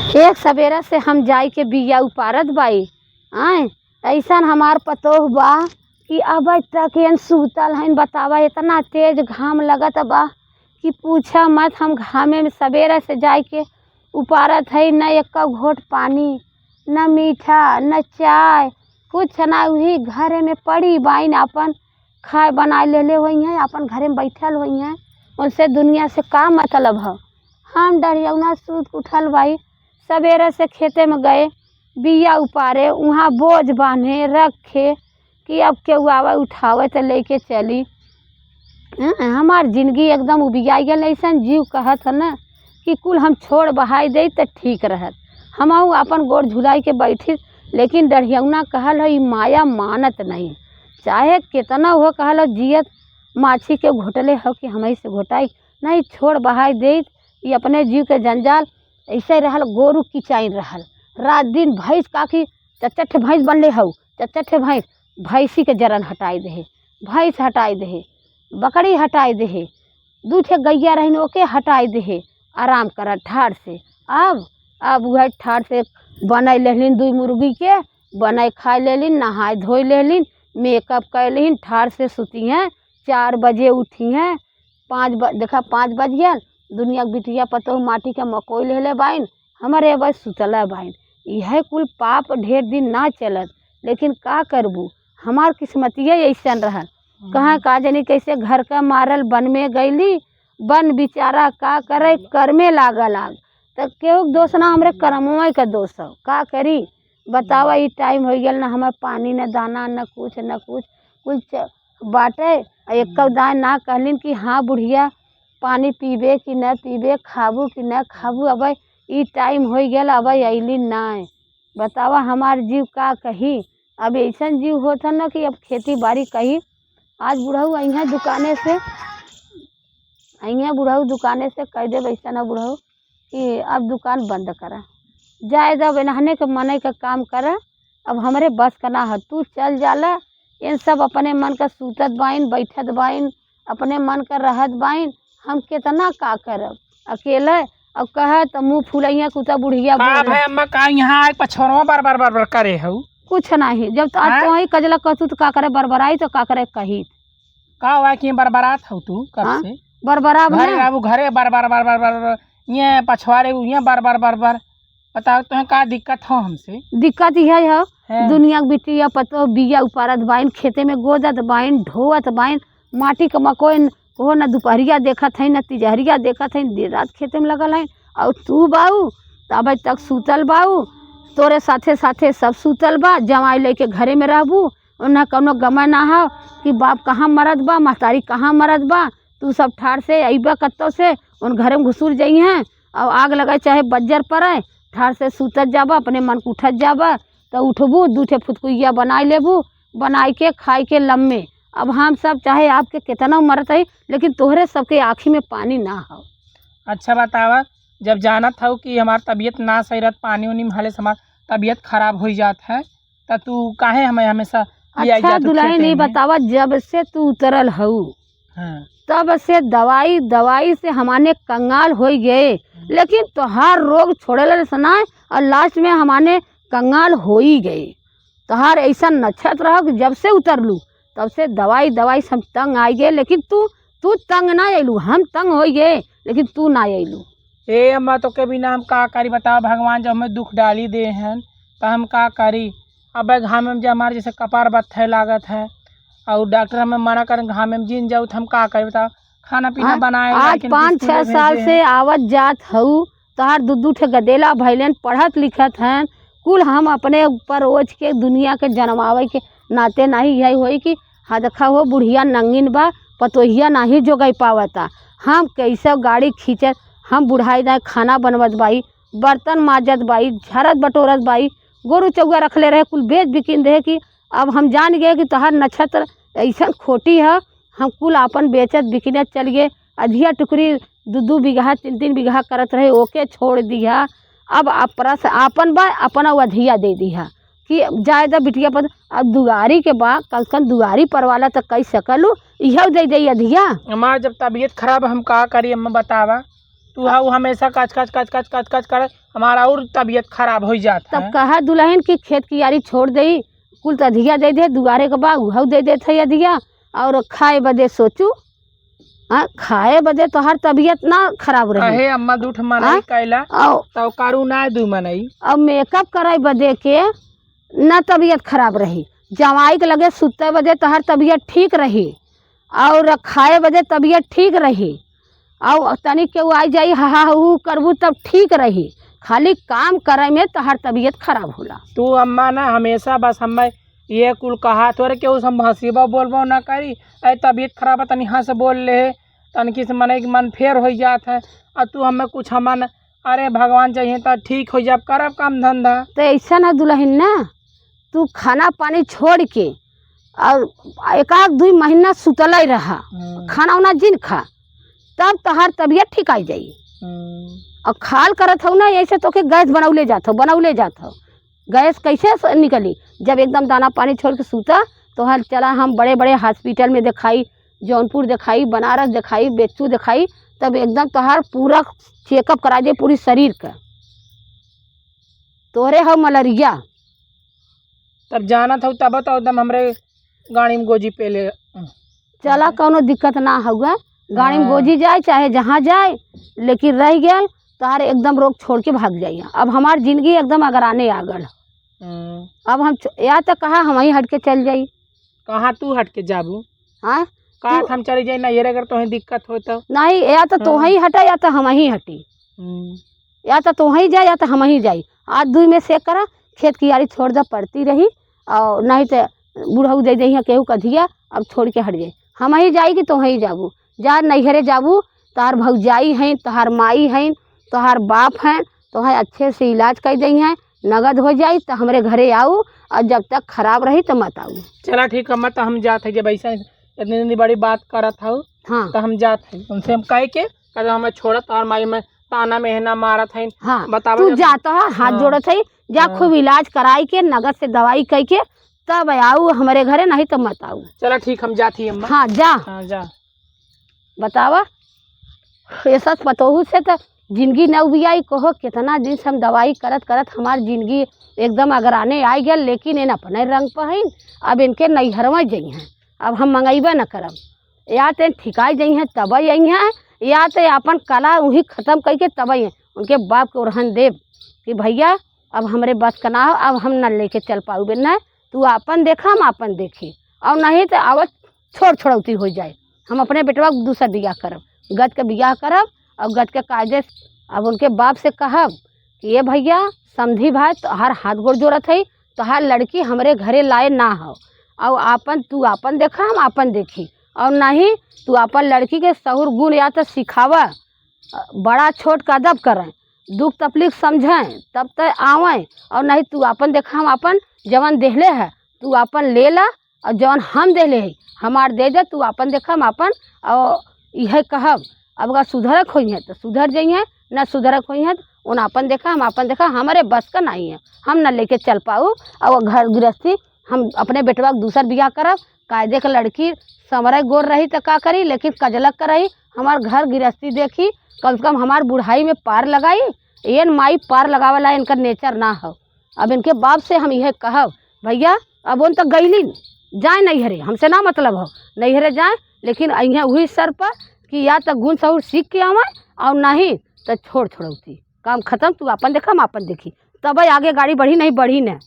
एक सवेरा से हम जाई के बिया उपारत बाई आए ऐसा हमार पतोह बा कि अब तक सूतल हन। बतावा इतना तेज घाम लगत बा कि पूछा मत। हम घामे में सवेरा से जाए के उपारत है, न एक घोट पानी, न मीठा, न चाय, कुछ ना। वही घर में पड़ी बाइन अपन खाए बनाए ले हुई हैं, अपन घरे में बैठल हुई हैं। उनसे दुनिया से का मतलब है। हम डरियौना सूत उठल बाई, सवेरे से खेते में गए बिया उपारे, वहाँ बोझ बांधे रखे कि अब केहू आवे उठावे तो लेके चली। हमार जिंदगी एकदम उबिया गल। ऐसा जीव कहत है न कि कुल हम छोड़ बहाई दे तो ठीक रहत। हम अपन गोड़ झुलाई के बैठी, लेकिन डरियौना कहल है माया मानत नहीं। चाहे कितना हो कहल जियत माछी के घोटले हो कि हम से घोटाई नहीं, छोड़ बहाई दे। ये अपने जीव के जंजाल ऐसे रहल। गोरू किचाइन रहल रात दिन। भैंस काकी चच्चठ भैंस बनले हो, चच्चठ भैंस, भैंसी के जरन हटाई दे, भैंस हटाई दे, बकरी हटाई दे, दूठे गैया रहन ओके हटाई दे। आराम कर ठाड़ से। अब वह ठाड़ से बनाई लेलिन, 2 मुर्गी के बनाई खाए लेलिन, नहाए धोई लेलिन, मेकअप कर लेलिन, ठाड़ से सुती हैं। 4 बजे उठी हैं, 5 बज गया। दुनिया के बिटिया पतोह माटी के मकोई ले बाइन, हमारे बस सुतला बाइन। यह कुल पाप ढेर दिन ना चलत, लेकिन का करबू, हमार किस्मतिया ऐसन रहल। कहाँ का जानी कैसे घर का मारल बन में गईली। बन बेचारा का करे, कर में लागल आग। तो केहू दोष ना, हमरे कर्मों का दोष हो। का करी बतावा। ई टाइम हो गया, न हमार पानी न दाना, न कुछ कुछ बाटे। एक दान ना कहलिन कि हाँ बुढ़िया पानी पीबे कि न पीबे, खाबू कि न खाबू। अब ई टाइम हो गया, अब अली ना। बतावा हमार जीव का कही। अब ऐसा जीव होता न कि अब खेती बाड़ी कही। आज बुढ़ऊ अइहा दुकाने से कह दे वैसा न बुढ़ऊ कि अब दुकान बंद करा, जाए जब नहने के मने का काम करा। अब हमारे बस का ना है, तू चल जाला। इन सब अपने मन का सूतत बाइन, बैठत बाइन, अपने मन का रहत बाइन। हम कितना का करब अकेले। अब कह तो मुँह फुलैया कुता बुढ़िया अम्मा का यहाँ पछोरवा बार करे हूँ कुछ नहीं। जब आज तो ही कजला कहतू तो का करे बरबराई, तो का करे कही का हुआ कि बरबरात हो तू कब से बरबरा घरे बार ये पछवारे ये बार बताओ तुम्हें का दिक्कत हो। हमसे दिक्कत यह है दुनिया के बिटिया पतो बिया उपारत बाइन, खेते में गोदत बाइन, ढोवत बाइन, माटी का मकोई हो न दोपहरिया देखत है, न तिजहरिया देखत है, देर रात खेते में लगल है। और तू बाऊ तब तक सूतल बाऊ, तोरे साथे साथे सब सूतल बा। जवाई लेके घरे में रहबू, न कौनो गमा ना हो कि बाप कहाँ मरत बा, महतारी कहाँ मरत बा। तू सब ठाड़ से अइबा कत्तो से उन घरे में घुसूर जाइ हैं। और आग लगाए चाहे बज्जर पड़े, ठाड़ से सूतत जाबा, अपने मन को उठत जाबा। तो उठबू, 2 फुतकुइया बनाई लेबू, बनाई के खाई के लम्बे। अब हम सब चाहे आपके कितना मरत है, लेकिन तोहरे सबके आँखी में पानी ना हो। अच्छा बतावा, जब जानत हो कि हमार तबीयत ना सही रहत, पानी उनी में हले से हमार तबीयत खराब हो जात है, तो तू काहे हमें हमेशा अच्छा दुल्हन नहीं बतावा। जब से तू उतरल हऊ तब से दवाई से हमारे कंगाल हो गए, लेकिन तोहार रोग छोड़े सुना और लास्ट में हमारे कंगाल हो ही गए। तोहार ऐसा नक्षत्र रहो कि जब से उतरलू तब से दवाई सब तंग आ गए, लेकिन तू तंग ना अयलू। हम तंग हो गए, लेकिन तू ना अयलू। ए अम्मा तो के बिना हम का करी बताओ। भगवान जब हमें दुख डाली दे हैं तो हम का करी। अब घाम में जब हमारे जैसे कपार बत्थे लागत है और डॉक्टर हमें मना कर घाम में जिन जाऊ तो हम का करी बताओ। खाना पीना बनाए आज 5-6 साल से आवत जात हऊ। तोहार 2 ठे गदेला भैलन, पढ़त लिखत हैं कुल। हम अपने ऊपर ओझ के दुनिया के जन्मावे के नाते नहीं यही होई कि हदखा हो बुढ़िया नंगिन बा, पतोहिया नहीं जो गई पावता। हम कैसे गाड़ी खींचत, हम बुढ़ाई दाए खाना बनवत बाई, बर्तन माजत बाई, झरत बटोरत बाई, गोरू चौगा रखले रहे, कुल बेच बिकिन दे। कि अब हम जान गए कि तोहार नक्षत्र ऐसा खोटी है। हम कुल अपन बेचत बिकिनत चल गए। अधिया टुकड़ी 2 बीघा 3 बीघा करत रहे, ओके छोड़ दिया। अब अपरस आपन बा अपना अधिया दे दिया कि जायदा बिटिया पर। अब दुआरी के बा कल दुआरी पर वाला तो कह सकलू यह दे अधिया। हमार जब तबीयत खराब हम का करी अम्मा बतावा। तू हमेशा कच कर हमारा और तबीयत खराब हो जाता तब है। कहा दुल्हन की खेत की यारी छोड़ दई, कुल तो अधिया दे दे दुआरे के बा उहू दे देते है अधिया, और खाए बदे सोचू। हाँ, खाए बदे तो हर तबीयत ना खराब रही। अहे अम्मा दूठ मनई हाँ? कैला और तो कारू ना दू मनई। मेकअप करे बदे के न तबीयत खराब रही, जवाई के लगे सुते बदे तो हर तबीयत ठीक रही, और खाए बदे तबीयत ठीक रही, और तनिक के आई जाई हा हू करबू तब ठीक रही। खाली काम करे में तो हर तबीयत खराब होला। तू अम्मा ना हमेशा बस हमें ये कुल कहा तोरे के उस हम हंसीबा बोलबो ना करी, अरे तबीयत खराब है तनी हंस बोल ले, तनकी से मन मन फेर हो जात है। और तू हमें कुछ हमन अरे भगवान चाहिए तो ठीक हो जाब करब काम धंधा। तो ऐसा ना दुल्हन ना, तू खाना पानी छोड़ के और एक आध 2 महीना सुतल ही रहा, खाना उना जिन खा, तब तोहार तबीयत ठीक आई जाई। और खाल करत हो ना ऐसे तो के गैस बनौले जात हो। गैस कैसे निकली? जब एकदम दाना पानी छोड़ के सूता तो हर चला हम बड़े बड़े हॉस्पिटल में दिखाई, जौनपुर दिखाई, बनारस दिखाई, बेच्चू दिखाई, तब एकदम तोहार पूरा चेकअप करा दे पूरी शरीर का। तोरे हो मलेरिया। तब जाना था तब तो एकदम हमरे गाड़ी में गोजी पे ले चला कोनो दिक्कत ना होगा, गाड़ी में गोजी जाए चाहे जहाँ जाए, लेकिन रह गया तोहार एकदम रोग छोड़ के भाग जाइए। अब हमार जिंदगी एकदम अगराने आ गल। अब हम या तो कहा हम ही हट के चल जाई। कहाँ तू हट के जाबू? हाँ, कहा हम चली जाए ना, ये अगर तुम्हें दिक्कत हो तो नहीं, या तो तू ही हटा या तो हम ही हटी, या तो तू ही जाए या तो हम ही जाई। आज 2 में से करा खेत की यारी छोड़ दे पड़ती रही, और नहीं तो बूढ़ऊ दे दी केहू कधिया, अब छोड़ के हट जाए। हम ही जाई कि तो ही जाबू, जा नैहरे जाबू, तोहार भौजाई हैं, तोहार माई हैं, तोहार बाप हैं, तो है अच्छे से इलाज कर दी हैं, नगद हो जाई तो हमरे घरे आओ, और जब तक खराब रही तो मत आओ। चला ठीक है, मत हम जात है जब ऐसा इतनी बड़ी बात करत हो। हाँ, तो हम जात है उनसे, हम कह के कदम हमें छोड़त और माई में ताना मेहना मारत है। हाँ, बताओ तू जाता है हाथ जोड़त है, जा खूब इलाज कराई के नगद से दवाई कह के तब आओ हमारे घरे, नहीं तो मत आओ। चला ठीक, हम जाती अम्मा। हाँ जा। हाँ जा। बतावा ये सब पतोहू से तो जिंदगी न उबियाई, कहो कितना दिन से हम दवाई करत करत हमार जिंदगी एकदम अगराने आ गया, लेकिन इन अपने रंग पर है। अब इनके नैहरवा जई हैं, अब हम मंगेबे न करब, या तो ठिकाई जई हैं तब आई हैं, या तो अपन कला वही ख़त्म करके तब आई हैं। उनके बाप को रहन देव कि भैया अब हमारे बस का ना हो, अब हम न लेके चल पाऊ बिना, तू अपन देखा हम अपन देखी, और नहीं तो आवत छोड़ौती हो जाए। हम अपने बेटवा को दूसरा बियाह करब, गद के बियाह करब, और गद के कायदे अब उनके बाप से कहब कि ये भैया समझी भाई तो हर हाथ गोड़ जोड़त है, तो हर लड़की हमारे घरे लाए ना हो, और आपन तू आपन देखा हम आपन देखी, और नहीं तू अपन लड़की के सहुर गुण या तो सिखावा, बड़ा छोट का अदब करें, दुख तकलीफ समझें तब तक आवें, और नहीं तू अपन देखा हम अपन जवन देहले है तू अपन ले ला, और जवन हम देले है हमार दे दे, तू अपन देखा हम अपन। और यह कहब अब अगर सुधरक हुई है तो सुधर जाइए, न सुधरक हुई है तो उन अपन देखा हम अपन देखा, हमारे बस का नहीं है, हम न लेके चल पाऊँ। और घर गृहस्थी हम अपने बेटवा को दूसर बियाह करब, कायदे का लड़की समरे गोर रही तो का करी, लेकिन कजलक कर रही, हमार घर गृहस्थी देखी, कम से कम हमार बुढ़ाई में पार लगाई। ये माई पार लगावला इनका नेचर ना हो। अब इनके बाप से हम यह कहब भैया अब उन तो गईली जाए नैहरे, हमसे ना मतलब हो, नैहरे जाए, लेकिन अइहें वही सर पर कि या तो गुण सहूर सीख के आवे, और नहीं तो छोड़ौती काम खत्म, तू अपन देखा हम अपन देखी, तब आगे गाड़ी बढ़ी नहीं बढ़ी न।